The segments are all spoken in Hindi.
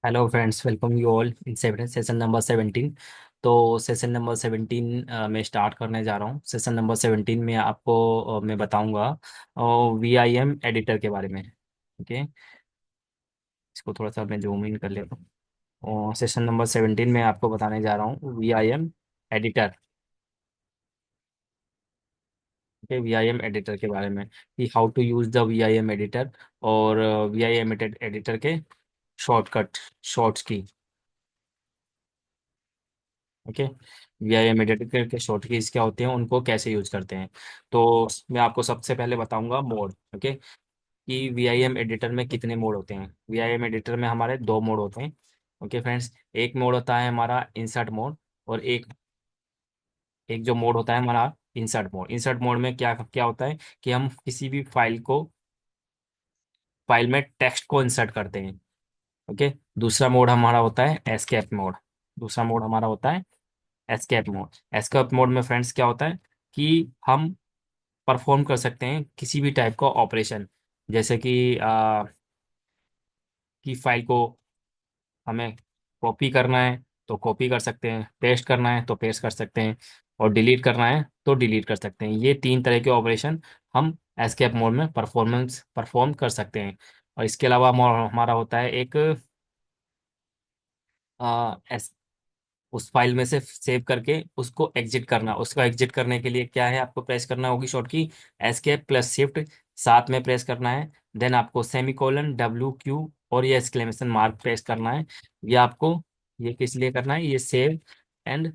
Hello friends, welcome you all in session number 17। तो सेशन नंबर 17 में स्टार्ट करने जा रहा हूँ। सेशन नंबर 17 में आपको मैं बताऊंगा VIM एडिटर के बारे में। ओके, इसको थोड़ा सा मैं जूम इन कर लेता हूँ। और सेशन नंबर 17 में आपको बताने जा रहा हूँ VIM editor. Okay, VIM editor के बारे में कि how to use the VIM editor और VIM एडिटर के शॉर्टकट शॉर्ट्स की। ओके, VIM एडिटर के शॉर्ट कीज क्या होते हैं, उनको कैसे यूज करते हैं। तो मैं आपको सबसे पहले बताऊंगा मोड। ओके, कि VIM एडिटर में कितने मोड होते हैं। VIM एडिटर में हमारे दो मोड होते हैं। ओके फ्रेंड्स, एक मोड होता है हमारा इंसर्ट मोड, और एक एक जो मोड होता है हमारा इंसर्ट मोड। इंसर्ट मोड में क्या क्या होता है कि हम किसी भी फाइल में टेक्स्ट को इंसर्ट करते हैं। ओके, दूसरा मोड हमारा होता है एस्केप मोड। दूसरा मोड हमारा होता है एस्केप मोड। एस्केप मोड में फ्रेंड्स क्या होता है कि हम परफॉर्म कर सकते हैं किसी भी टाइप का ऑपरेशन। जैसे कि फाइल को हमें कॉपी करना है तो कॉपी कर सकते हैं, पेस्ट करना है तो पेस्ट कर सकते हैं, और डिलीट करना है तो डिलीट कर सकते हैं। ये तीन तरह के ऑपरेशन हम एस्केप मोड में परफॉर्म कर सकते हैं। और इसके अलावा हमारा होता है एक उस फाइल में से सेव करके उसको एग्जिट करना। उसको एग्जिट करने के लिए क्या है, आपको प्रेस करना होगी शॉर्ट की एस्केप प्लस शिफ्ट, साथ में प्रेस करना है। देन आपको सेमीकोलन WQ और ये एक्सक्लेमेशन मार्क प्रेस करना है। ये आपको ये किस लिए करना है, ये एंड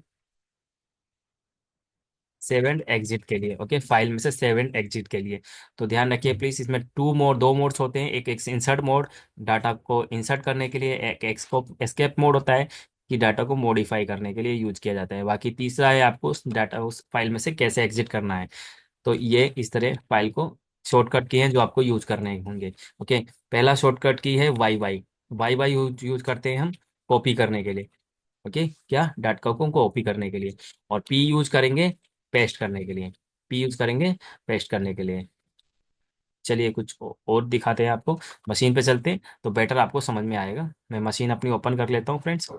सेव एंड एग्जिट के लिए। ओके, फाइल में से सेव एंड एग्जिट के लिए। तो ध्यान रखिए प्लीज, इसमें दो मोड्स होते हैं। एक इंसर्ट मोड, डाटा को इंसर्ट करने के लिए। एक एस्केप मोड होता है कि डाटा को मॉडिफाई करने के लिए यूज किया जाता है। बाकी तीसरा है आपको उस फाइल में से कैसे एग्जिट करना है। तो ये इस तरह फाइल को शॉर्टकट की हैं जो आपको यूज करने होंगे। ओके, पहला शॉर्टकट की है वाई वाई यूज करते हैं हम कॉपी करने के लिए। ओके, क्या डाटा को कॉपी करने के लिए। और पी यूज करेंगे पेस्ट करने के लिए। पी यूज करेंगे पेस्ट करने के लिए। चलिए कुछ और दिखाते हैं आपको। मशीन पे चलते हैं तो बेटर आपको समझ में आएगा। मैं मशीन अपनी ओपन कर लेता हूँ फ्रेंड्स।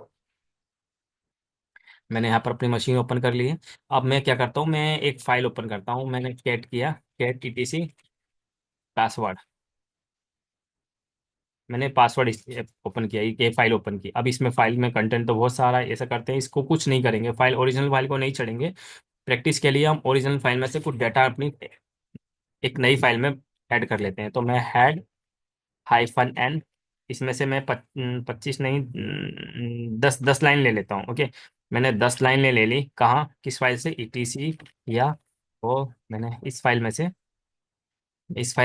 मैंने यहाँ पर अपनी मशीन ओपन कर ली है। अब मैं क्या करता हूँ, मैं एक फाइल ओपन करता हूँ। मैंने कैट किया, कैट TTC पासवर्ड। मैंने पासवर्ड ओपन किया, ये फाइल ओपन की। अब इसमें फाइल में कंटेंट तो बहुत सारा है। ऐसा करते हैं, इसको कुछ नहीं करेंगे, फाइल ओरिजिनल फाइल को नहीं छेड़ेंगे। प्रैक्टिस के लिए हम ओरिजिनल फाइल में से कुछ डाटा अपनी एक नई फाइल में ऐड कर लेते हैं। तो मैं हैड -n, इसमें से मैं 25 नहीं, 10 लाइन ले लेता हूँ। ओके, मैंने 10 लाइन ले ली। कहाँ, किस फाइल से, ETC या वो मैंने इस फाइल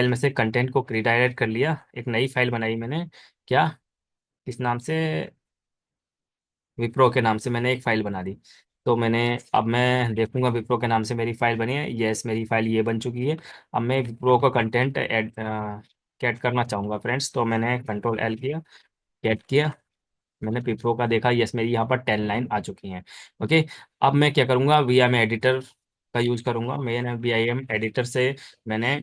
में से कंटेंट को रिडायरेक्ट कर लिया। एक नई फाइल बनाई मैंने, क्या, किस नाम से, विप्रो के नाम से मैंने एक फाइल बना दी। तो मैंने, अब मैं देखूंगा विप्रो के नाम से मेरी फाइल बनी है। यस, मेरी फाइल ये बन चुकी है। अब मैं विप्रो का कंटेंट ऐड करना चाहूँगा फ्रेंड्स। तो मैंने Ctrl L किया, ऐड किया। मैंने विप्रो का देखा, यस मेरी यहाँ पर 10 लाइन आ चुकी हैं। ओके, अब मैं क्या करूँगा, VIM एडिटर का यूज करूँगा। मैंने VIM एडिटर से मैंने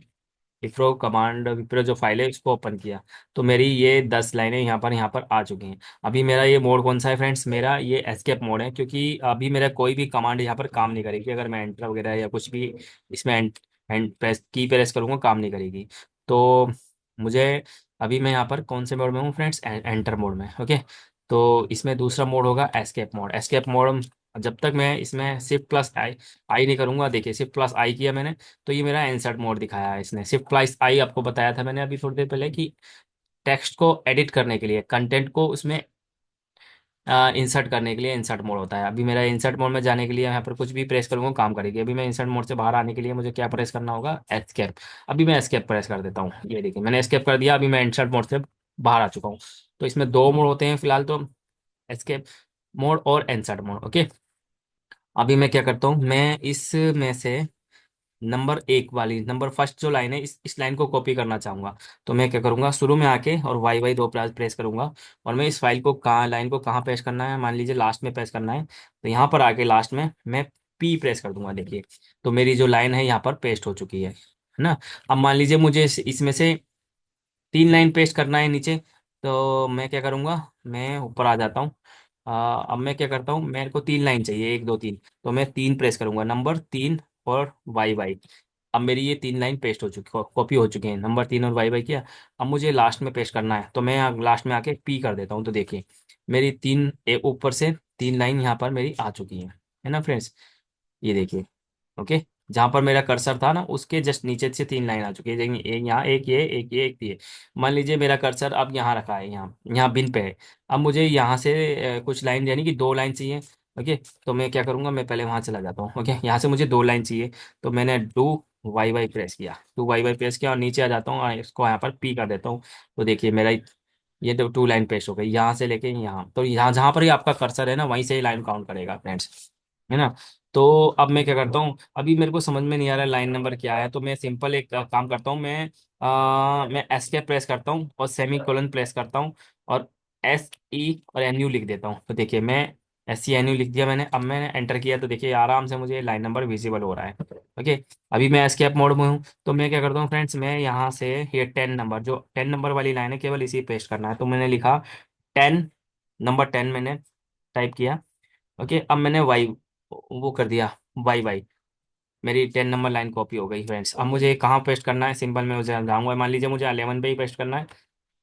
विप्रो जो फाइल है उसको ओपन किया। तो मेरी ये 10 लाइनें यहाँ पर आ चुकी हैं। अभी मेरा ये मोड कौन सा है फ्रेंड्स, मेरा ये एस्केप मोड है, क्योंकि अभी मेरा कोई भी कमांड यहाँ पर काम नहीं करेगी। अगर मैं एंटर वगैरह या कुछ भी इसमें एंड प्रेस करूँगा, काम नहीं करेगी। तो मुझे, अभी मैं यहाँ पर कौन से मोड में हूँ फ्रेंड्स, एंटर मोड में। ओके, तो इसमें दूसरा मोड होगा एस्केप मोड। एस्केप मोड जब तक मैं इसमें Shift+I आई नहीं करूँगा, देखिए Shift+I किया मैंने, तो ये मेरा इंसर्ट मोड दिखाया है इसने। Shift+I आपको बताया था मैंने अभी थोड़ी देर पहले कि टेक्स्ट को एडिट करने के लिए, कंटेंट को उसमें इंसर्ट करने के लिए इंसर्ट मोड होता है। अभी मेरा इंसर्ट मोड में जाने के लिए यहाँ पर कुछ भी प्रेस करूँगा काम करेगी। अभी मैं इंसर्ट मोड से बाहर आने के लिए मुझे क्या प्रेस करना होगा, एस्केप। अभी मैं एस्केप प्रेस कर देता हूँ, ये देखिए मैंने एस्केप कर दिया। अभी मैं इंसर्ट मोड से बाहर आ चुका हूँ। तो इसमें दो मोड होते हैं फिलहाल, तो एस्केप मोड और इंसर्ट मोड। ओके, अभी मैं क्या करता हूँ, मैं इसमें से नंबर एक वाली, नंबर फर्स्ट जो लाइन है, इस लाइन को कॉपी करना चाहूंगा। तो मैं क्या करूंगा, शुरू में आके और वाई वाई दो प्रेस करूंगा। और मैं इस फाइल को कहाँ, लाइन को कहाँ पेस्ट करना है, मान लीजिए लास्ट में पेस्ट करना है। तो यहाँ पर आके लास्ट में मैं P प्रेस कर दूंगा, देखिए। तो मेरी जो लाइन है यहाँ पर पेस्ट हो चुकी है ना। अब मान लीजिए मुझे इसमें से 3 लाइन पेस्ट करना है नीचे। तो मैं क्या करूँगा, मैं ऊपर आ जाता हूँ। अब मैं क्या करता हूँ, मेरे को तीन लाइन चाहिए, एक दो तीन। तो मैं तीन प्रेस करूंगा, नंबर तीन और वाई वाई। अब मेरी ये तीन लाइन पेस्ट हो चुकी, कॉपी हो चुकी है, नंबर तीन और वाई वाई किया। अब मुझे लास्ट में पेस्ट करना है, तो मैं यहाँ लास्ट में आके पी कर देता हूँ। तो देखिए मेरी तीन ऊपर से तीन लाइन यहाँ पर मेरी आ चुकी है ना फ्रेंड्स। ये देखिए, ओके। जहां पर मेरा कर्सर था ना, उसके जस्ट नीचे से तीन लाइन आ चुकी है। देखिए एक यहाँ, एक ये। मान लीजिए मेरा कर्सर अब यहाँ रखा है, यहाँ यहाँ बिन पे है। अब मुझे यहाँ से कुछ लाइन, यानी कि दो लाइन चाहिए। ओके, तो मैं क्या करूँगा, मैं पहले वहाँ चला जाता हूँ। ओके, यहाँ से मुझे दो लाइन चाहिए। तो मैंने डू वाई वाई प्रेस किया, टू वाई वाई प्रेस किया और नीचे आ जाता हूँ और इसको यहाँ पर पी कर देता हूँ। तो देखिए मेरा ये तो टू लाइन पेस्ट हो गई, यहाँ से लेके यहाँ। तो यहाँ जहाँ पर ही आपका कर्सर है ना, वहीं से ही लाइन काउंट करेगा फ्रेंड्स, है ना। तो अब मैं क्या करता हूँ, अभी मेरे को समझ में नहीं आ रहा लाइन नंबर क्या है। तो मैं सिंपल एक काम करता हूँ, मैं एस्केप प्रेस करता हूँ और सेमी कोलन प्रेस करता हूँ और एस ई और एन यू लिख देता हूँ। तो देखिए मैं एस सी एन यू लिख दिया मैंने। अब मैंने एंटर किया तो देखिए आराम से मुझे लाइन नंबर विजिबल हो रहा है। ओके, अभी मैं एस्केप मोड में हूँ। तो मैं क्या करता हूँ फ्रेंड्स, मैं यहाँ से ये टेन नंबर, जो टेन नंबर वाली लाइन है, केवल इसी पेस्ट करना है। तो मैंने लिखा टेन, नंबर टेन मैंने टाइप किया। ओके, अब मैंने वाई वो कर दिया, वाई वाई। मेरी टेन नंबर लाइन कॉपी हो गई फ्रेंड्स। अब मुझे कहाँ पेस्ट करना है, सिंपल मैं उसे जाऊँगा। मान लीजिए मुझे 11 पे ही पेस्ट करना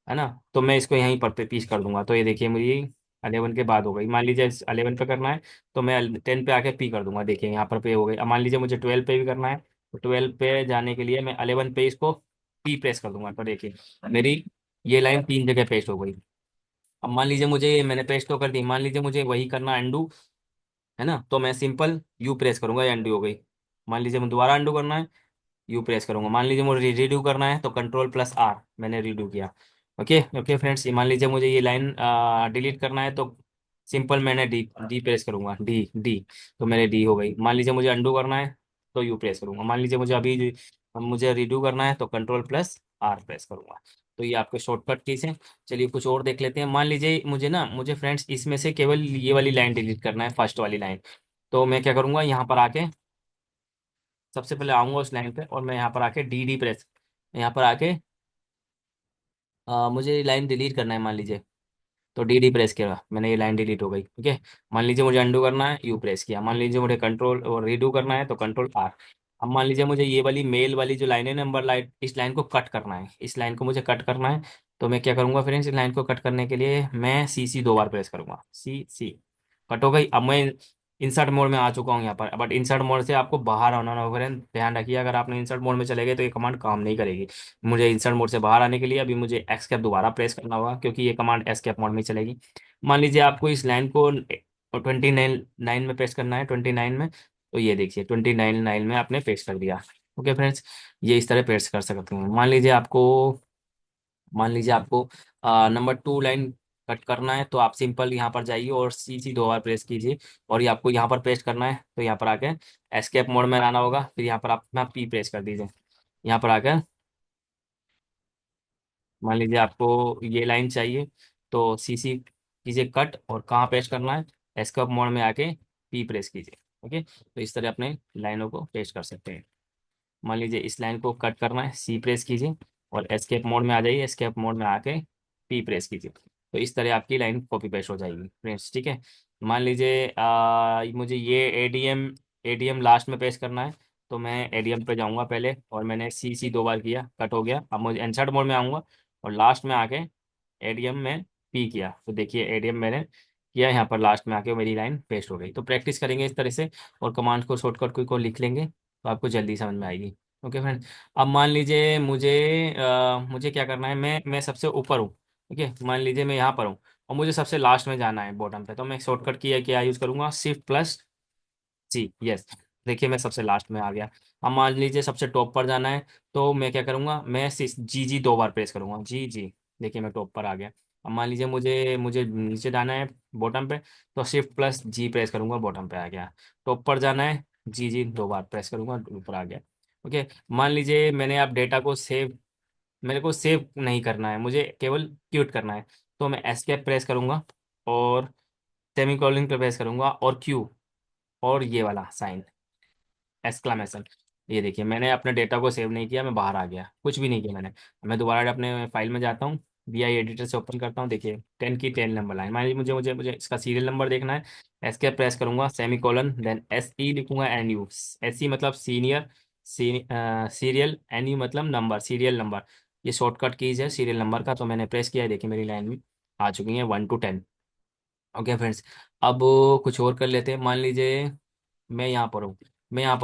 है ना। तो मैं इसको यहीं पर पे पीस कर दूंगा। तो ये देखिए मुझे 11 के बाद हो गई। मान लीजिए 11 पे करना है, तो मैं 10 पे आके पी कर दूंगा। देखिए यहाँ पर पे हो गई। अब मान लीजिए मुझे 12 पे भी करना है, तो 12 पे जाने के लिए मैं 11 पे इसको पी प्रेस कर दूंगा। तो देखिए मेरी ये लाइन तीन जगह पेस्ट हो गई। अब मान लीजिए मुझे, मैंने पेस्ट तो कर दी, मान लीजिए मुझे वही करना अंडू, है ना। तो मैं सिंपल यू प्रेस करूंगा, ये अंडू हो गई। मान लीजिए मुझे दोबारा अंडू करना है, यू प्रेस करूंगा। मान लीजिए मुझे रीडू करना है, तो कंट्रोल प्लस आर, मैंने रीडू किया। ओके ओके फ्रेंड्स, मान लीजिए मुझे ये लाइन डिलीट करना है, तो सिंपल मैंने डी डी प्रेस करूंगा, डी डी। तो मेरे डी हो गई। मान लीजिए मुझे अंडू करना है, तो यू प्रेस करूंगा। मान लीजिए मुझे रीडू करना है, तो कंट्रोल प्लस आर प्रेस करूंगा। तो ये आपके शॉर्टकट कीज है। चलिए कुछ और देख लेते हैं। मान लीजिए मुझे फ्रेंड्स इसमें से केवल ये वाली लाइन डिलीट करना है, फर्स्ट वाली लाइन। तो मैं क्या करूंगा, यहाँ पर आके सबसे पहले आऊंगा उस लाइन पे और मैं यहाँ पर आके डी डी प्रेस, यहाँ पर आके मुझे लाइन डिलीट करना है मान लीजिए। तो डी डी प्रेस किया, मैंने ये लाइन डिलीट हो गई। ओके, मान लीजिए मुझे अंडू करना है, यू प्रेस किया। मान लीजिए मुझे कंट्रोल और रीडू करना है, तो कंट्रोल आर। अब मान लीजिए मुझे ये वाली मेल वाली जो लाइन है, नंबर लाइन, इस लाइन को कट करना है, इस लाइन को मुझे कट करना है। तो मैं क्या करूंगा फ्रेंड्स, इस लाइन को कट करने के लिए मैं सी सी दो बार प्रेस करूंगा, सी सी। कट हो गई। अब मैं इंसर्ट मोड में आ चुका हूँ यहाँ पर। बट इंसर्ट मोड से आपको बाहर आना होगा फ्रेंड, ध्यान रखिए। अगर आपने इंसर्ट मोड में चले गए तो ये कमांड काम नहीं करेगी। मुझे इंसर्ट मोड से बाहर आने के लिए अभी मुझे एस्केप दोबारा प्रेस करना होगा, क्योंकि ये कमांड एस्केप मोड में चलेगी। मान लीजिए आपको इस लाइन को 29 में पेस्ट करना है, 29 में। तो ये देखिए 29 में आपने पेस्ट कर दिया। ओके फ्रेंड्स, ये इस तरह पेस्ट कर सकते हैं। मान लीजिए आपको नंबर टू लाइन कट करना है, तो आप सिंपल यहाँ पर जाइए और सी सी दो बार प्रेस कीजिए। और ये आपको यहाँ पर पेस्ट करना है, तो यहाँ पर आके एस्केप मोड में आना होगा। फिर यहाँ पर आप अपना पी प्रेस कर दीजिए। यहाँ पर आकर मान लीजिए आपको ये लाइन चाहिए, तो सी सी कीजिए कट, और कहाँ पेस्ट करना है, एस्केप मोड में आके पी प्रेस कीजिए। ओके, तो इस तरह अपने लाइनों को पेस्ट कर सकते हैं। मान लीजिए इस लाइन को कट करना है, सी प्रेस कीजिए और एस्केप मोड में आ जाइए, एस्केप मोड में आके पी प्रेस कीजिए। तो इस तरह आपकी लाइन कॉपी पेस्ट हो जाएगी फ्रेंड्स, ठीक है। मान लीजिए मुझे ये एडीएम लास्ट में पेस्ट करना है। तो मैं एडीएम पे जाऊंगा पहले, और मैंने सी सी दो बार किया, कट हो गया। अब मुझे इंसर्ट मोड में आऊंगा और लास्ट में आके एडीएम में पी किया। तो देखिए एडीएम मैंने किया, यहाँ पर लास्ट में आके मेरी लाइन पेस्ट हो गई। तो प्रैक्टिस करेंगे इस तरह से, और कमांड को शॉर्टकट को लिख लेंगे, तो आपको जल्दी समझ में आएगी। ओके फ्रेंड, अब मान लीजिए मुझे क्या करना है, मैं सबसे ऊपर हूँ। ओके, मान लीजिए मैं यहाँ पर हूँ और मुझे सबसे लास्ट में जाना है, बॉटम पे। तो मैं शॉर्टकट की है क्या यूज़ करूंगा, शिफ्ट प्लस जी, यस। देखिए मैं सबसे लास्ट में आ गया। अब मान लीजिए सबसे टॉप पर जाना है, तो मैं क्या करूंगा, मैं जी जी दो बार प्रेस करूंगा, जी जी। देखिए मैं टॉप पर आ गया। अब मान लीजिए मुझे मुझे नीचे जाना है, बॉटम पे। तो शिफ्ट प्लस जी प्रेस करूंगा, बॉटम पे आ गया। टॉप पर जाना है, जी जी दो बार प्रेस करूंगा, ऊपर आ गया। ओके, मान लीजिए मैंने आप डेटा को सेव, मेरे को सेव नहीं करना है, मुझे केवल क्यूट करना है। तो मैं एस्केप प्रेस करूंगा और सेमीकोलन पे प्रेस करूंगा और क्यू, और ये वाला साइन, एक्सक्लामेशन। ये देखिए मैंने अपने डेटा को सेव नहीं किया, मैं बाहर आ गया, कुछ भी नहीं किया मैंने। मैं दोबारा अपने फाइल में जाता हूँ, VI एडिटर से ओपन करता हूँ, देखिए 10 की 10 नंबर लाइन। मान लीजिए मुझे मुझे मुझे इसका सीरियल नंबर देखना है। एस्केप प्रेस करूंगा, सेमी कॉलन, देन SE लिखूंगा, NU। SE मतलब सीनियर, सीरियल, NU मतलब नंबर, सीरियल नंबर। ये शॉर्टकट कीज है सीरियल नंबर का। तो मैंने प्रेस किया है, देखिए मेरी लाइन में आ चुकी है 1 to 10। ओके फ्रेंड्स, अब कुछ और कर लेते हैं। मान लीजिए मैं यहाँ पर हूँ, मैं यहाँ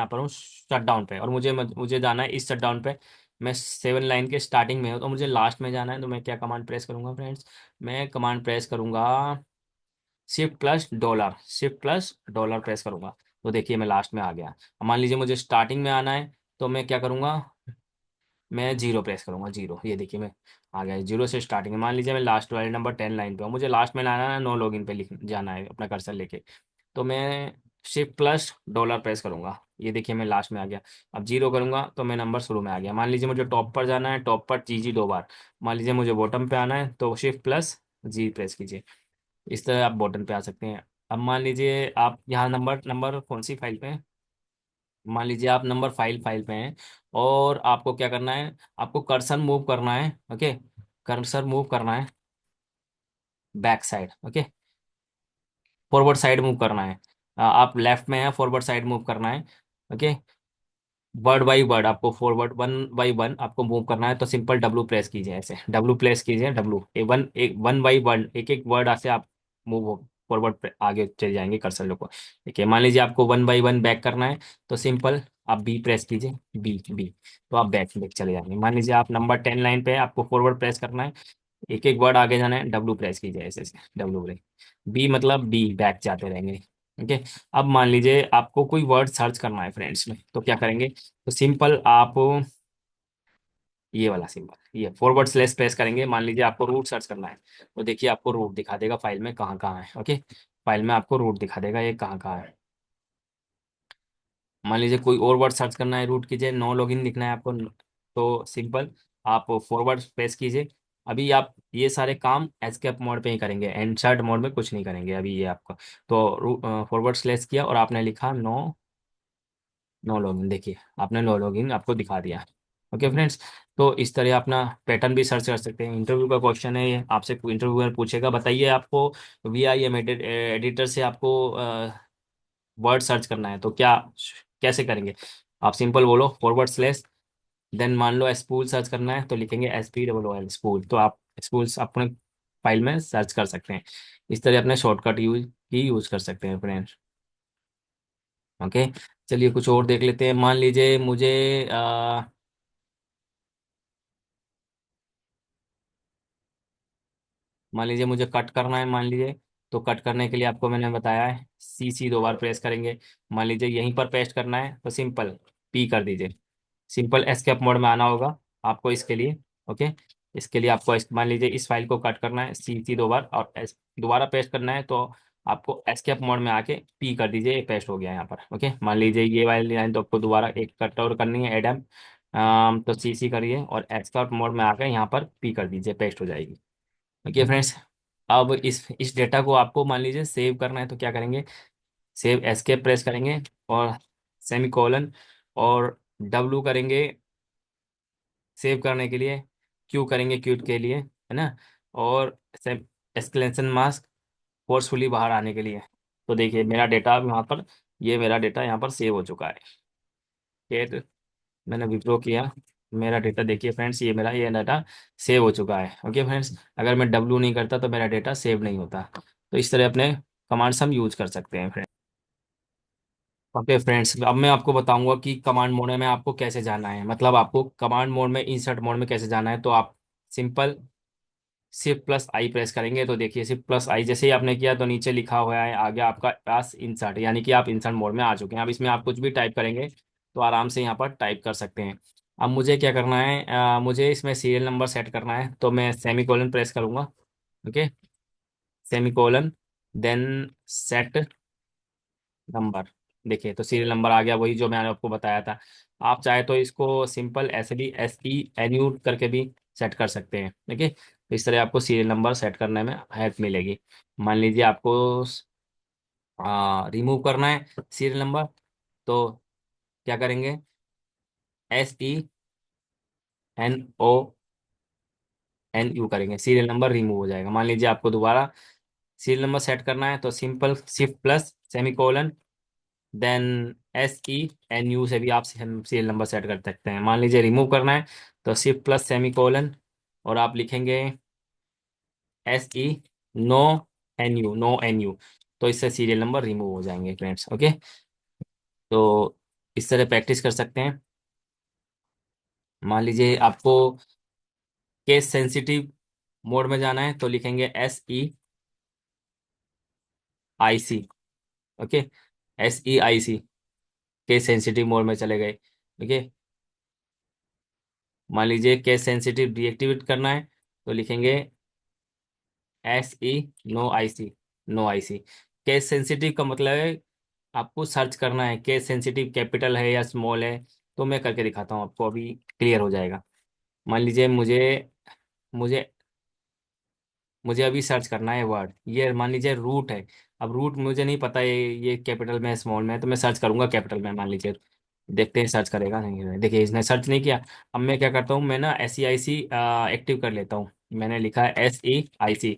पर हूँ शट डाउन पे, और मुझे जाना है इस शट डाउन पे। मैं 7 लाइन के स्टार्टिंग में हूँ, तो मुझे लास्ट में जाना है। तो मैं क्या कमांड प्रेस करूंगा फ्रेंड्स? मैं कमांड प्रेस करूंगा शिफ्ट प्लस डॉलर प्रेस करूंगा। तो देखिए मैं लास्ट में आ गया। अब मान लीजिए मुझे स्टार्टिंग में आना है, तो मैं क्या करूंगा? मैं जीरो प्रेस करूंगा, जीरो। ये देखिए मैं आ गया, जीरो से स्टार्टिंग है। मान लीजिए मैं लास्ट वाले नंबर 10 लाइन पे हूँ, मुझे लास्ट में लाना है, नो लॉगिन पे लिख जाना है अपना कर्सर लेके। तो मैं शिफ्ट प्लस डॉलर प्रेस करूंगा, ये देखिए मैं लास्ट में आ गया। अब जीरो करूंगा तो मैं नंबर शुरू में आ गया। मान लीजिए मुझे टॉप पर जाना है, टॉप पर GG 2 बार। मान लीजिए मुझे बॉटम पे आना है, तो Shift+G प्रेस कीजिए। इस तरह आप बॉटम पे आ सकते हैं। अब मान लीजिए आप यहाँ नंबर नंबर कौन सी फाइल पे हैं? मान लीजिए आप नंबर फाइल फाइल पे हैं, और आपको क्या करना है? आपको कर्सर मूव करना है। ओके, कर्सर मूव करना है back side. Okay, forward side move करना है। आप लेफ्ट में हैं, फॉरवर्ड साइड मूव करना है। ओके, वर्ड बाई वर्ड आपको फॉरवर्ड, 1 बाई 1 आपको मूव करना है। तो सिंपल डब्लू प्रेस कीजिए, ऐसे डब्लू प्रेस कीजिए, डब्लू एक 1 बाई 1, एक एक वर्ड से आप मूव फॉरवर्ड आगे चले जाएंगे कर्सर लोग को। देखिए मान लीजिए आपको 1 बाई 1 बैक करना है, तो सिंपल आप बी प्रेस कीजिए, बी बी। तो आप बैक बैक चले जाएंगे। मान लीजिए आप नंबर 10 लाइन पे है, आपको फॉरवर्ड प्रेस करना है, एक एक वर्ड आगे जाना है, डब्लू प्रेस कीजिए, ऐसे ऐसे डब्लू प्रेस। बी मतलब बी, बैक जाते रहेंगे। ओके, अब मान लीजिए आपको कोई वर्ड सर्च करना है फ्रेंड्स में, तो क्या करेंगे? तो सिंपल आप ये वाला सिंबल, ये फॉरवर्ड स्लैश प्रेस करेंगे। मान लीजिए आपको रूट सर्च करना है, तो देखिए आपको रूट दिखा देगा फाइल में कहाँ कहाँ है। ओके, फाइल में आपको रूट दिखा देगा ये कहाँ कहाँ है। मान लीजिए कोई और वर्ड सर्च करना है रूट कीजिए, नो लॉगिन लिखना है आपको, तो सिंपल आप फॉरवर्ड प्रेस कीजिए। अभी आप ये सारे काम एस्केप मोड पे ही करेंगे, इंसर्ट मोड में कुछ नहीं करेंगे अभी ये आपका। तो फॉरवर्ड स्लैश किया और आपने लिखा नो, नो लॉगिन, देखिए आपने नो लॉगिन आपको दिखा दिया। ओके फ्रेंड्स, तो इस तरह अपना पैटर्न भी सर्च कर सकते हैं। इंटरव्यू का क्वेश्चन है ये, आपसे इंटरव्यूअर पूछेगा, बताइए आपको VIM एडिटर से आपको वर्ड सर्च करना है, तो क्या कैसे करेंगे? आप सिंपल बोलो फॉरवर्ड स्लैश, देन मान लो स्पूल सर्च करना है, तो लिखेंगे SPOOL स्पूल। तो आप स्पूल्स अपने फाइल में सर्च कर सकते हैं। इस तरह अपने शॉर्टकट यूज कर सकते हैं फ्रेंड्स। ओके, चलिए कुछ और देख लेते हैं। मान लीजिए मुझे मान लीजिए मुझे कट करना है, मान लीजिए। तो कट करने के लिए आपको मैंने बताया है, CC 2 बार प्रेस करेंगे। मान लीजिए यहीं पर पेस्ट करना है, तो सिंपल P कर दीजिए। सिंपल एस्केप मोड में आना होगा आपको इसके लिए। ओके, इसके लिए आपको मान लीजिए इस फाइल को कट करना है, CC 2 बार, और दोबारा पेस्ट करना है, तो आपको एस्केप मोड में आके P कर दीजिए, ये पेस्ट हो गया यहाँ पर। ओके, मान लीजिए ये वाली लाइन तो आपको दोबारा एक कट और करनी है, एडम, तो CC करिए और एस्केप मोड में आकर यहाँ पर P कर दीजिए, पेस्ट हो जाएगी। ओके फ्रेंड्स, अब इस डेटा को आपको मान लीजिए सेव करना है, तो क्या करेंगे? सेव एस्केप प्रेस करेंगे, और सेमी कॉलन, और W करेंगे सेव करने के लिए, Q करेंगे क्यूट के लिए, है ना, और एक्सक्लेमेशन मार्क फोर्सफुली बाहर आने के लिए। तो देखिए मेरा डेटा अब यहाँ पर, ये मेरा डेटा यहाँ पर सेव हो चुका है। फिर मैंने विप्रो किया, मेरा डेटा देखिए फ्रेंड्स, ये डाटा सेव हो चुका है। ओके फ्रेंड्स, अगर मैं W नहीं करता तो मेरा डेटा सेव नहीं होता। तो इस तरह अपने कमांड्स हम यूज कर सकते हैं फ्रेंड्स। ओके फ्रेंड्स, अब मैं आपको बताऊंगा कि कमांड मोड में आपको कैसे जाना है, मतलब आपको कमांड मोड में, इंसर्ट मोड में कैसे जाना है। तो आप सिंपल Shift+I प्रेस करेंगे, तो देखिए Shift+I जैसे ही आपने किया, तो नीचे लिखा हुआ है आ गया आपका पास इंसर्ट, यानी कि आप इंसर्ट मोड में आ चुके हैं। अब इसमें आप कुछ भी टाइप करेंगे तो आराम से यहाँ पर टाइप कर सकते हैं। अब मुझे क्या करना है, मुझे इसमें सीरियल नंबर सेट करना है, तो मैं सेमी कोलन प्रेस करूंगा। Okay, semi colon, then set number. देखिए तो सीरियल नंबर आ गया, वही जो मैंने आपको बताया था। आप चाहे तो इसको सिंपल ऐसे भी SENU करके भी सेट कर सकते हैं। देखिए तो इस तरह आपको सीरियल नंबर सेट करने में हेल्प मिलेगी। मान लीजिए आपको रिमूव करना है सीरियल नंबर, तो क्या करेंगे? SENO NU करेंगे, सीरियल नंबर रिमूव हो जाएगा। मान लीजिए आपको दोबारा सीरियल नंबर सेट करना है तो simple shift plus semicolon then SENU से भी आप सीरियल नंबर सेट कर सकते हैं। मान लीजिए रिमूव करना है तो शिफ्ट प्लस सेमीकोलन और आप लिखेंगे SE नो NU, तो इससे सीरियल नंबर रिमूव हो जाएंगे फ्रेंड्स। ओके, तो इस तरह प्रैक्टिस कर सकते हैं। मान लीजिए आपको केस सेंसिटिव मोड में जाना है तो लिखेंगे SEIC। Okay, SEIC, case sensitive mode में चले गए। ओके, मान लीजिए केस सेंसिटिव डीएक्टिवेट करना है तो लिखेंगे SE no IC। Case sensitive का मतलब है आपको सर्च करना है केस सेंसिटिव कैपिटल है या स्मॉल है। तो मैं करके दिखाता हूँ आपको, अभी क्लियर हो जाएगा। मान लीजिए मुझे मुझे मुझे अभी सर्च करना है वर्ड, ये मान लीजिए रूट है। अब रूट मुझे नहीं पता ये कैपिटल में है स्मॉल में है, तो मैं सर्च करूंगा कैपिटल में मान लीजिए। देखते हैं सर्च करेगा नहीं। देखिए इसने सर्च नहीं किया। अब मैं क्या करता हूँ, मैं ना SEIC एक्टिव कर लेता हूँ। मैंने लिखा है SEIC,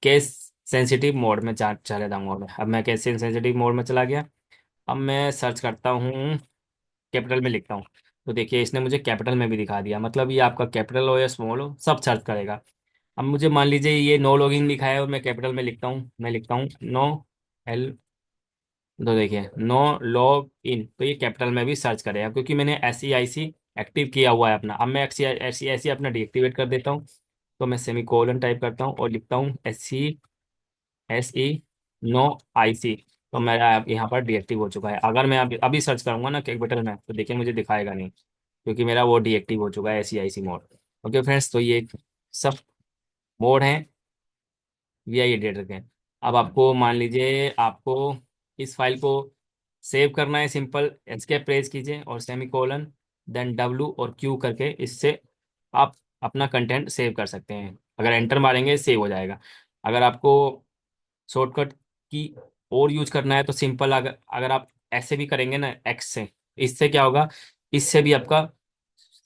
केस सेंसिटिव मोड में चले जाऊंगा मैं। अब मैं केस सेंसिटिव मोड में चला गया। अब मैं सर्च करता हूँ, कैपिटल में लिखता हूँ। तो देखिए इसने मुझे कैपिटल में भी दिखा दिया, मतलब ये आपका कैपिटल हो या स्मॉल हो सब सर्च करेगा। अब मुझे मान लीजिए ये नो लॉगिन लिखा है और मैं कैपिटल में लिखता हूँ, मैं लिखता हूँ नो L, तो देखिए नो लॉग इन, तो ये कैपिटल में भी सर्च करेगा क्योंकि मैंने SEIC एक्टिव किया हुआ है अपना। अब मैं SEIC अपना डीएक्टिवेट कर देता हूँ। तो मैं सेमी कोलन टाइप करता हूँ और लिखता हूँ SENO IC। तो मेरा यहाँ पर डीएक्टिव हो चुका है। अगर मैं अभी सर्च करूंगा ना कैपिटल में तो देखिए मुझे दिखाएगा नहीं, क्योंकि मेरा वो डीएक्टिव हो चुका है SEIC मोड। ओके फ्रेंड्स, तो ये सब मोड हैं VI एडिटर के। अब आपको मान लीजिए आपको इस फाइल को सेव करना है, सिंपल एस्केप प्रेस कीजिए और सेमीकोलन देन W और Q करके इससे आप अपना कंटेंट सेव कर सकते हैं। अगर एंटर मारेंगे सेव हो जाएगा। अगर आपको शॉर्टकट की और यूज करना है तो सिंपल, अगर अगर आप ऐसे भी करेंगे ना X से, इससे क्या होगा, इससे भी आपका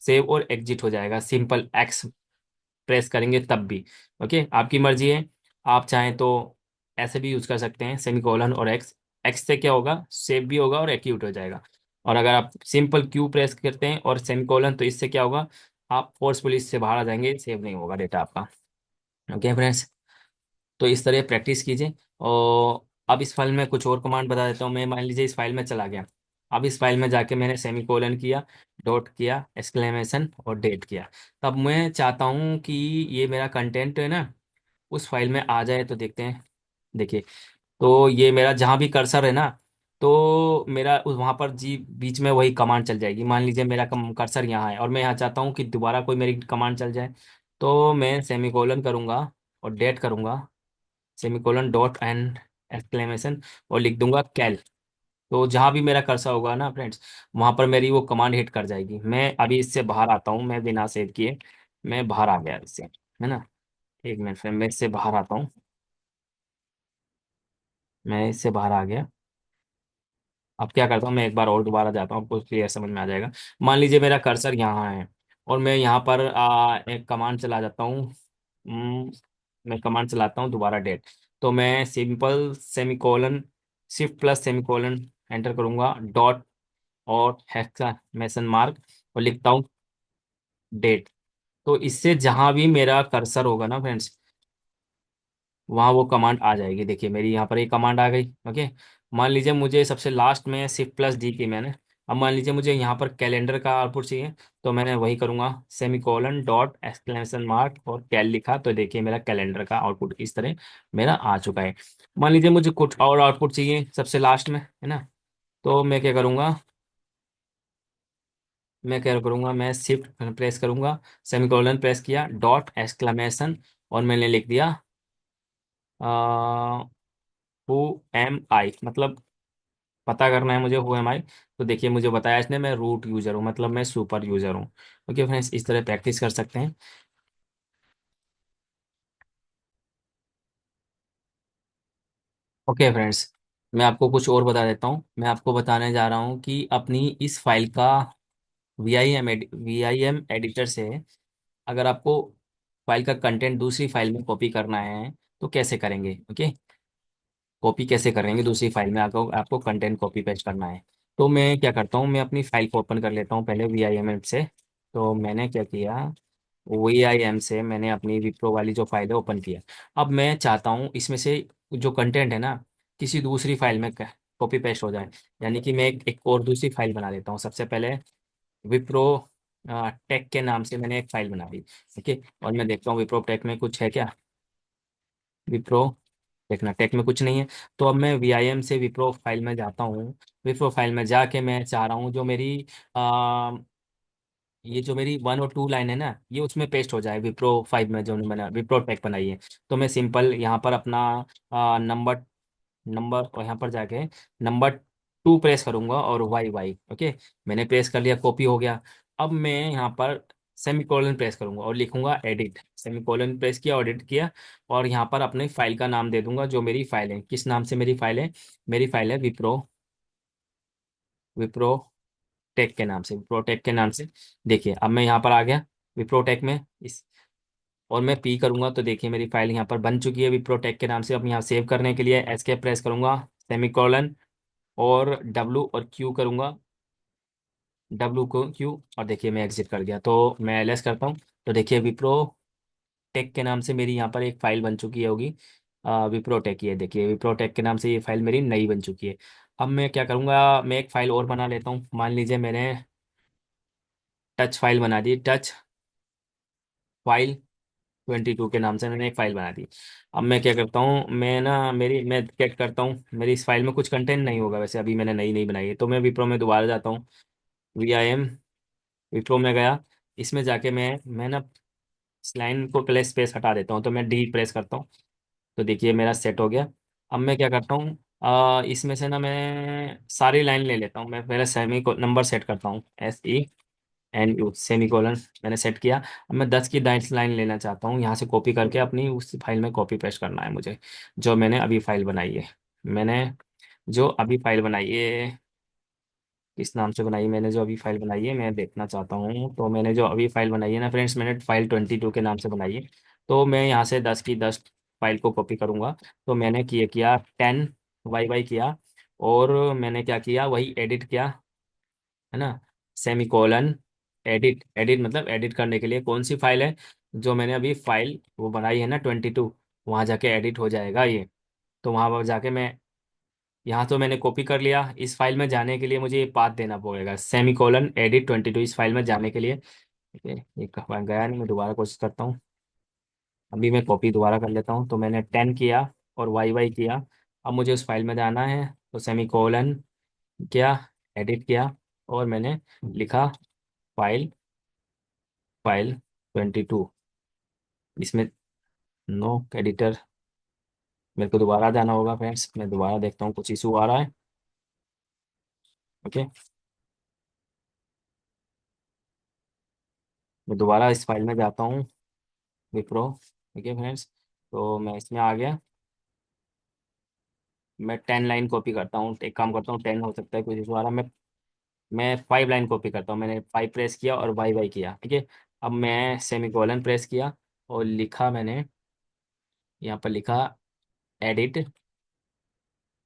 सेव और एग्जिट हो जाएगा। सिंपल X प्रेस करेंगे तब भी। ओके, आपकी मर्जी है। आप चाहें तो ऐसे भी यूज कर सकते हैं सेमीकोलन और X। X से क्या होगा, सेव भी होगा और एक्यूट हो जाएगा। और अगर आप सिंपल Q प्रेस करते हैं और सेमीकोलन, तो इससे क्या होगा, आप फोर्सफुली इससे बाहर आ जाएंगे, सेव नहीं होगा डेटा आपका। ओके फ्रेंड्स, तो इस तरह प्रैक्टिस कीजिए। और अब इस फाइल में कुछ और कमांड बता देता हूँ मैं। मान लीजिए इस फाइल में चला गया। अब इस फाइल में जाके मैंने सेमीकोलन किया, डॉट किया, एक्सक्लेमेशन और डेट किया। तब मैं चाहता हूँ कि ये मेरा कंटेंट है ना उस फाइल में आ जाए, तो देखते हैं। देखिए, तो ये मेरा जहाँ भी कर्सर है ना, तो मेरा उस वहाँ पर जी बीच में वही कमांड चल जाएगी। मान लीजिए मेरा कर्सर यहाँ है और मैं यहाँ चाहता हूँ कि दोबारा कोई मेरी कमांड चल जाए, तो मैं सेमीकोलन करूँगा और डेट करूँगा, सेमीकोलन डॉट एंड एक्सक्लेमेशन, और लिख दूंगा कैल। तो जहां भी मेरा कर्सर होगा ना फ्रेंड्स, वहां पर मेरी वो कमांड हिट कर जाएगी। मैं अभी इससे बाहर आता हूँ, मैं बिना सेव किए मैं बाहर आ गया इससे, है ना। एक मिनट फ्रेंड, मैं इससे बाहर आता हूँ। मैं इससे बाहर आ गया। अब क्या करता हूँ, मैं एक बार और दोबारा जाता हूँ, आपको क्लियर समझ में आ जाएगा। मान लीजिए मेरा कर्सर यहाँ है और मैं यहाँ पर एक कमांड चला जाता हूँ। हम्म, मैं कमांड चलाता हूँ दोबारा डेट। तो मैं simple semicolon shift plus semicolon enter करूंगा, डॉट और हेक्सामेशन मार्क, और लिखता हूँ डेट। तो इससे जहां भी मेरा कर्सर होगा ना फ्रेंड्स, वहाँ वो कमांड आ जाएगी। देखिए मेरी यहाँ पर एक कमांड आ गई। ओके, मान लीजिए मुझे सबसे लास्ट में शिफ्ट प्लस डी की मैंने। अब मान लीजिए मुझे यहाँ पर कैलेंडर का आउटपुट चाहिए, तो मैंने वही करूँगा, सेमीकोलन डॉट एक्सक्लेमेशन मार्क और कैल लिखा, तो देखिए मेरा कैलेंडर का आउटपुट इस तरह मेरा आ चुका है। मान लीजिए मुझे कुछ और आउटपुट चाहिए सबसे लास्ट में, है ना। तो मैं क्या करूँगा, मैं शिफ्ट प्रेस करूँगा, सेमीकोलन प्रेस किया, डॉट एक्सक्लेमेशन, और मैंने लिख दिया हु एम आई, मतलब पता करना है मुझे हु एम आई। तो देखिए मुझे बताया इसने, मैं रूट यूजर हूँ, मतलब मैं सुपर यूजर हूँ। ओके फ्रेंड्स, इस तरह प्रैक्टिस कर सकते हैं। ओके फ्रेंड्स, मैं आपको कुछ और बता देता हूँ। मैं आपको बताने जा रहा हूँ कि अपनी इस फाइल का वी आई एम एडिटर से अगर आपको फाइल का कंटेंट दूसरी फाइल में कॉपी करना है तो कैसे करेंगे? ओके, कॉपी कैसे करेंगे दूसरी फाइल में, आपको आपको कंटेंट कॉपी पेस्ट करना है। तो मैं क्या करता हूँ, मैं अपनी फाइल को ओपन कर लेता हूँ पहले VIM से। तो मैंने क्या किया, VIM से मैंने अपनी विप्रो वाली जो फाइल है ओपन किया। अब मैं चाहता हूँ इसमें से जो कंटेंट है ना, किसी दूसरी फाइल में कॉपी पेस्ट हो जाए। यानी कि मैं एक और दूसरी फाइल बना लेता हूँ। सबसे पहले विप्रो टेक के नाम से मैंने एक फाइल बना दी। ओके, और मैं देखता हूँ विप्रो टेक में कुछ है क्या। विप्रो देखना, टेक में कुछ नहीं है। तो अब मैं VIM से विप्रो फाइल में जाता हूँ। विप्रो फाइल में जाके मैं चाह रहा हूँ जो मेरी आ, ये जो मेरी 1 और 2 लाइन है ना, ये उसमें पेस्ट हो जाए विप्रो फाइव में जो मैंने विप्रो टेक बनाई है। तो मैं सिंपल यहाँ पर अपना नंबर नंबर और यहाँ पर जाके नंबर 2 प्रेस करूंगा और वाई वाई। ओके, मैंने प्रेस कर लिया, कॉपी हो गया। अब मैं यहाँ पर सेमीकोलन प्रेस करूंगा और लिखूंगा एडिट। सेमीकोलन प्रेस किया और एडिट किया, और यहाँ पर अपने फाइल का नाम दे दूंगा जो मेरी फाइल है। किस नाम से मेरी फाइल है? मेरी फाइल है विप्रो, विप्रो टेक के नाम से, विप्रो टेक के नाम से। देखिए अब मैं यहाँ पर आ गया विप्रो टेक में इस, और मैं पी करूंगा तो देखिए मेरी फाइल यहाँ पर बन चुकी है विप्रो टेक के नाम से। अब यहाँ सेव करने के लिए एस्केप प्रेस करूंगा, सेमीकोलन और W और Q करूंगा, W को Q, और देखिए मैं एग्जिट कर गया। तो मैं LS करता हूँ। तो देखिए विप्रो टेक के नाम से मेरी यहाँ पर एक फाइल बन चुकी है होगी। विप्रो टेक, ये देखिए विप्रो टेक के नाम से ये फाइल मेरी नई बन चुकी है। अब मैं क्या करूँगा, मैं एक फाइल और बना लेता हूँ। मान लीजिए मैंने टच फाइल बना दी, टच फाइल 22 के नाम से मैंने एक फाइल बना दी। अब मैं क्या करता हूँ, मैं क्या करता हूँ, मेरी इस फाइल में कुछ कंटेंट नहीं होगा वैसे, अभी मैंने नई नई बनाई है। तो मैं विप्रो में दोबारा जाता हूँ, VIM विप्रो में गया। इसमें जाके मैं ना इस लाइन को पहले स्पेस हटा देता हूँ, तो मैं D प्रेस करता हूँ। तो देखिए मेरा सेट हो गया। अब मैं क्या करता हूँ, इसमें से ना मैं सारी लाइन ले लेता हूँ। मैं पहले सेमी को नंबर सेट करता हूँ, SENU सेमी कोलन मैंने सेट किया। अब मैं 10 की दाइस लाइन लेना चाहता हूँ, यहाँ से कॉपी करके अपनी उस फाइल में कॉपी पेस्ट करना है मुझे, जो मैंने अभी फाइल बनाई है। मैंने जो अभी फाइल बनाई है, किस नाम से बनाई मैंने जो अभी फाइल बनाई है, मैं देखना चाहता हूँ। तो मैंने जो अभी फाइल बनाई है ना फ्रेंड्स, मैंने फाइल 22 के नाम से बनाई है। तो मैं यहाँ से 10 की 10 फाइल को कॉपी करूँगा। तो मैंने किया 10 YY किया, और मैंने क्या किया, वही एडिट किया, है ना, सेमी कोलन एडिट। एडिट मतलब एडिट करने के लिए कौन सी फाइल है, जो मैंने अभी फाइल वो बनाई है ना 22, वहाँ जाके एडिट हो जाएगा ये। तो वहाँ पर जाके मैं, यहाँ तो मैंने कॉपी कर लिया। इस फाइल में जाने के लिए मुझे ये पाथ देना पड़ेगा, सेमीकोलन एडिट 22 इस फाइल में जाने के लिए। ठीक है, ये गया नहीं, मैं दोबारा कोशिश करता हूँ। अभी मैं कॉपी दोबारा कर लेता हूँ। तो मैंने 10 किया और YY किया। अब मुझे उस फाइल में जाना है, तो सेमीकोलन किया, एडिट किया, और मैंने लिखा फाइल फाइल 22। इसमें नो एडिटर, मेरे को दोबारा जाना होगा फ्रेंड्स। मैं दोबारा देखता हूँ कुछ इशू आ रहा है। ओके, मैं दोबारा इस फाइल में जाता हूँ, विप्रो। ठीक है फ्रेंड्स, तो मैं इसमें आ गया। मैं 10 लाइन कॉपी करता हूँ, एक काम करता हूँ, 10 हो सकता है कुछ इशू आ रहा है। मैं 5 लाइन कॉपी करता हूँ। मैंने 5 प्रेस किया और YY किया। ठीक है, अब मैं सेमीकोलन प्रेस किया और लिखा, मैंने यहाँ पर लिखा एडिट,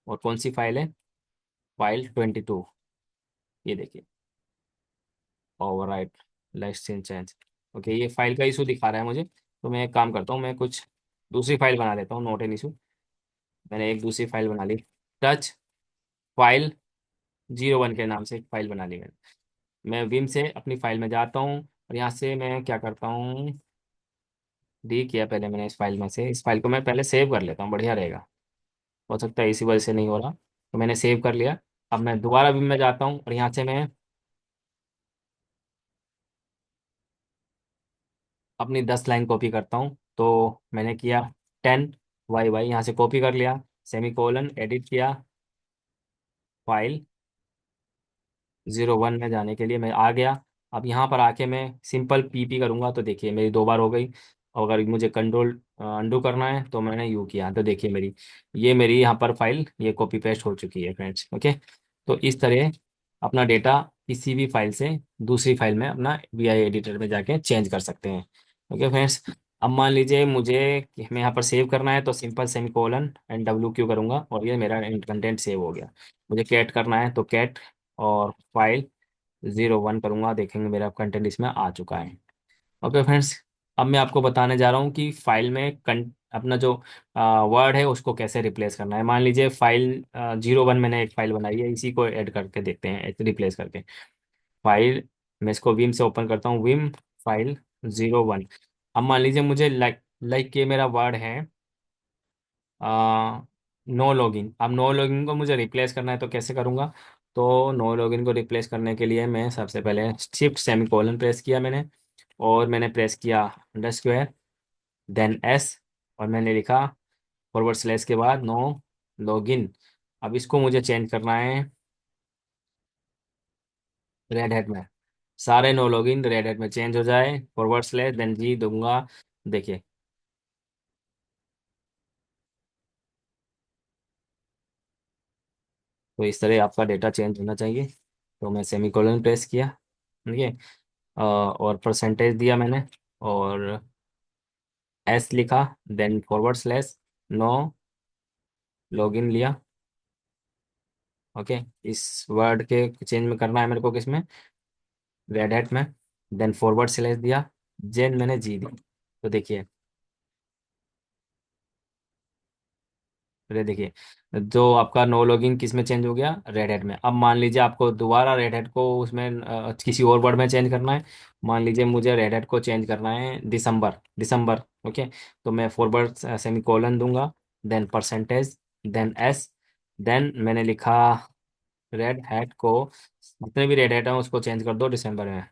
और कौन सी फाइल है, फाइल 22। ये देखिए, ओवरराइट लाइस्ट चेंज। ओके, ये फाइल का इशू दिखा रहा है मुझे। तो मैं एक काम करता हूँ, मैं कुछ दूसरी फाइल बना लेता हूँ, नोट एन इशू। मैंने एक दूसरी फाइल बना ली, टच फाइल 01 के नाम से एक फाइल बना ली मैंने। मैं विम से अपनी फाइल में जाता हूँ, और यहाँ से मैं क्या करता हूँ, D किया पहले मैंने इस फाइल में से। इस फाइल को मैं पहले सेव कर लेता हूँ, बढ़िया रहेगा। हो सकता है इसी वजह से नहीं हो रहा, तो मैंने सेव कर लिया। अब मैं दोबारा विम में जाता हूँ, और यहाँ से मैं अपनी 10 लाइन कॉपी करता हूँ। तो मैंने किया 10 YY, यहाँ से कॉपी कर लिया, सेमीकोलन एडिट किया, फाइल 01 में जाने के लिए मैं आ गया। अब यहाँ पर आके मैं सिंपल PP करूँगा, तो देखिए मेरी 2 बार हो गई। और अगर मुझे कंट्रोल अंडू करना है तो मैंने यू किया, तो देखिए मेरी यहाँ पर फाइल ये कॉपी पेस्ट हो चुकी है फ्रेंड्स। ओके, तो इस तरह अपना डेटा किसी भी फाइल से दूसरी फाइल में अपना VI एडिटर में जाके चेंज कर सकते हैं। ओके फ्रेंड्स, अब मान लीजिए मुझे कि मैं यहाँ पर सेव करना है, तो सिंपल सेमीकोलन एंड WQ करूंगा और ये मेरा कंटेंट सेव हो गया। मुझे कैट करना है तो कैट और फाइल 01 करूंगा, देखेंगे मेरा कंटेंट इसमें आ चुका है। ओके फ्रेंड्स, अब मैं आपको बताने जा रहा हूँ कि फाइल में अपना जो वर्ड है उसको कैसे रिप्लेस करना है। मान लीजिए फाइल 01 मैंने एक फाइल बनाई है, इसी को ऐड करके देखते हैं रिप्लेस करके। फाइल, मैं इसको विम से ओपन करता हूँ, विम फाइल 01। अब मान लीजिए मुझे लाइक लाइक ये मेरा वर्ड है नो लॉगिन। अब नो लॉगिन को मुझे रिप्लेस करना है तो कैसे करूँगा? तो नो लॉगिन को रिप्लेस करने के लिए मैं सबसे पहले शिफ्ट सेमीकोलन प्रेस किया मैंने, और मैंने प्रेस किया अंडरस्क्वायर देन एस, और मैंने लिखा फॉरवर्ड स्लैश के बाद नो लॉगिन। अब इसको मुझे चेंज करना है रेड हैट में, सारे नो लॉगिन रेड हैट में चेंज हो जाए, फॉरवर्ड स्लैश देन जी दूंगा। देखिए, तो इस तरह आपका डेटा चेंज होना चाहिए। तो मैं सेमीकोलन प्रेस किया, ठीक है, और परसेंटेज दिया मैंने, और एस लिखा, then forward slash no login लिया। ओके, इस वर्ड के चेंज में करना है मेरे को किसमें? रेड हैट में। देन फॉरवर्ड स्लैश दिया, जेन मैंने जी दी। तो देखिए, ये देखिए, जो आपका नो लॉगिन किस में चेंज हो गया? रेड हैट में। अब मान लीजिए आपको दोबारा रेड हैट को उसमें किसी और वर्ड में चेंज करना है। मान लीजिए मुझे रेड हैट को चेंज करना है दिसंबर, दिसंबर। ओके, तो मैं फॉरवर्ड सेमीकोलन दूंगा, then percentage, then S, then मैंने लिखा रेड हैट को, जितने भी रेड हैट हैं उसको चेंज कर दो दिसंबर में,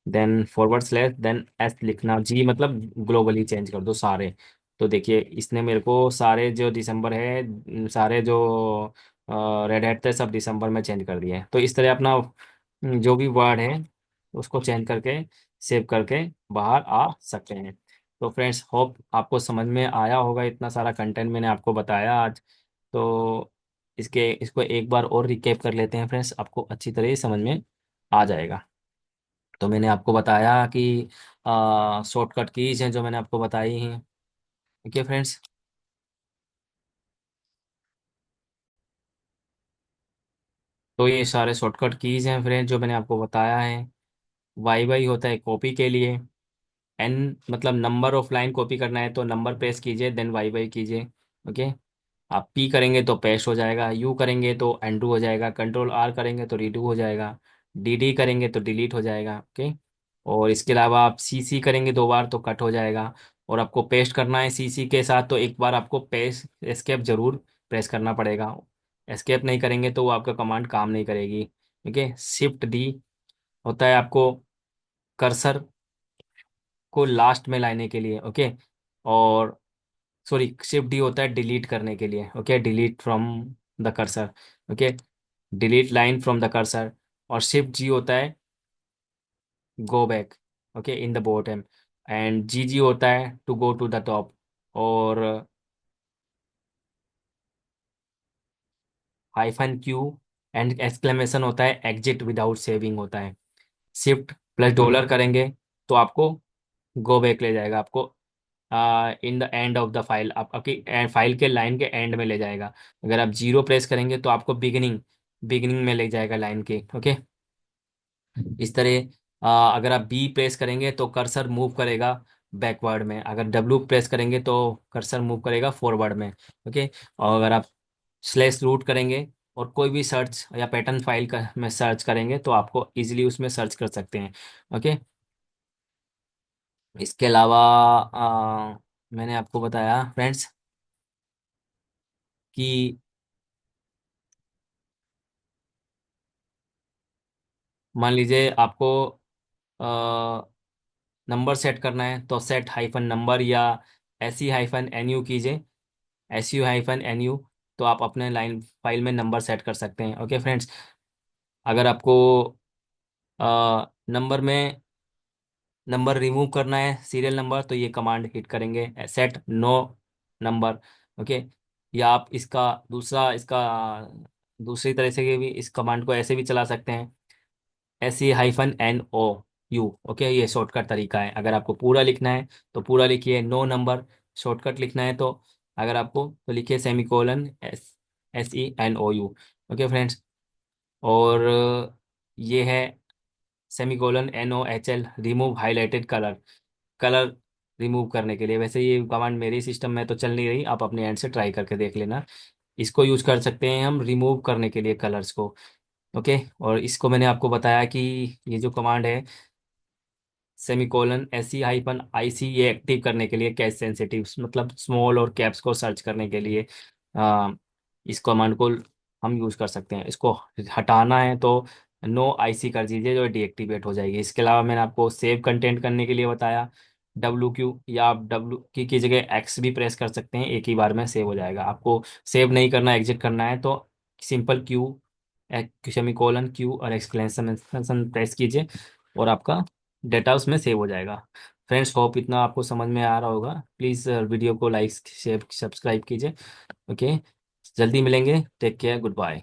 then forward slash then S लिखना, जी मतलब ग्लोबली चेंज कर दो सारे। तो देखिए, इसने मेरे को सारे जो दिसंबर है, सारे जो रेड हैट थे सब दिसंबर में चेंज कर दिए। तो इस तरह अपना जो भी वर्ड है उसको चेंज करके सेव करके बाहर आ सकते हैं। तो फ्रेंड्स, होप आपको समझ में आया होगा, इतना सारा कंटेंट मैंने आपको बताया आज। तो इसको एक बार और रिकेप कर लेते हैं फ्रेंड्स, आपको अच्छी तरह समझ में आ जाएगा। तो मैंने आपको बताया कि शॉर्टकट कीज हैं जो मैंने आपको बताई हैं। ठीक है फ्रेंड्स। तो ये सारे शॉर्टकट कीज हैं फ्रेंड्स जो मैंने आपको बताया है। वाई वाई होता है कॉपी के लिए, एन मतलब नंबर ऑफ लाइन कॉपी करना है तो नंबर प्रेस कीजिए देन वाई वाई कीजिए। ओके, आप पी करेंगे तो पेस्ट हो जाएगा, यू करेंगे तो अनडू हो जाएगा, कंट्रोल आर करेंगे तो रीडू हो जाएगा, डी डी करेंगे तो डिलीट हो जाएगा। ओके, और इसके अलावा आप सी सी करेंगे दो बार तो कट हो जाएगा। और आपको पेस्ट करना है सी सी के साथ तो एक बार आपको पेस्ट एस्केप जरूर प्रेस करना पड़ेगा। एस्केप नहीं करेंगे तो वो आपका कमांड काम नहीं करेगी। ठीक है, शिफ्ट डी होता है आपको कर्सर को लास्ट में लाने के लिए। ओके, और सॉरी, शिफ्ट डी होता है डिलीट करने के लिए। Okay, delete from the cursor. Okay, delete line from the cursor. और शिफ्ट जी होता है go back, okay, in the bottom. And G G होता है to go to the top. और हाइफन क्यू एंड एक्सक्लेमेशन होता है एग्जिट विदाउट सेविंग होता है। शिफ्ट प्लस डॉलर करेंगे तो आपको गो बैक ले जाएगा, आपको in the end of the file, आप आपकी फाइल के लाइन के एंड में ले जाएगा। अगर आप जीरो प्रेस करेंगे तो आपको बिगिनिंग बिगिनिंग में ले जाएगा लाइन के। ओके, इस तरह अगर आप बी प्रेस करेंगे तो कर्सर मूव करेगा बैकवर्ड में, अगर डब्ल्यू प्रेस करेंगे तो कर्सर मूव करेगा फॉरवर्ड में। ओके, और अगर आप स्लैश रूट करेंगे और कोई भी सर्च या पैटर्न फाइल का में सर्च करेंगे तो आपको इजीली उसमें सर्च कर सकते हैं। ओके, इसके अलावा मैंने आपको बताया फ्रेंड्स कि मान लीजिए आपको नंबर सेट करना है तो सेट हाइफन नंबर या S C hyphen N U कीजिए, S U hyphen N U, तो आप अपने लाइन फाइल में नंबर सेट कर सकते हैं। ओके फ्रेंड्स, अगर आपको नंबर में नंबर रिमूव करना है सीरियल नंबर तो ये कमांड हिट करेंगे सेट नो नंबर। ओके, या आप इसका दूसरी तरह से भी इस कमांड को ऐसे भी चला सकते हैं, S C hyphen N O. U. Okay, ये शॉर्टकट तरीका है। अगर आपको पूरा लिखना है तो पूरा लिखिए, नो नंबर। शॉर्टकट लिखना है तो अगर आपको तो लिखिए सेमीकोलन SENOU। Okay friends. और ये है semicolon NOHL, remove highlighted colour. Colour remove करने के लिए, वैसे ये कमांड मेरे सिस्टम में तो चल नहीं रही, आप अपने एंड से ट्राई करके देख लेना। इसको यूज कर सकते हैं हम रिमूव करने के लिए कलर्स को। ओके, और इसको मैंने आपको बताया कि ये जो कमांड है SE-IC, ये एक्टिव करने के लिए, कैश सेंसिटिव मतलब स्मॉल और कैप्स को सर्च करने के लिए इस कमांड को हम यूज कर सकते हैं। इसको हटाना है तो नो IC कर दीजिए, जो डीएक्टिवेट हो जाएगी। इसके अलावा मैंने आपको सेव कंटेंट करने के लिए बताया, WQ, या आप W की जगह X भी प्रेस कर सकते हैं, एक ही बार में सेव हो जाएगा। आपको सेव नहीं करना, एग्जिट करना है तो सिंपल सेमीकोलन Q और एक्सक्लेमेशन प्रेस कीजिए और आपका डेटा उसमें सेव हो जाएगा। फ्रेंड्स, होप इतना आपको समझ में आ रहा होगा। प्लीज़ वीडियो को लाइक शेयर सब्सक्राइब कीजिए। ओके, जल्दी मिलेंगे। Take care, good bye.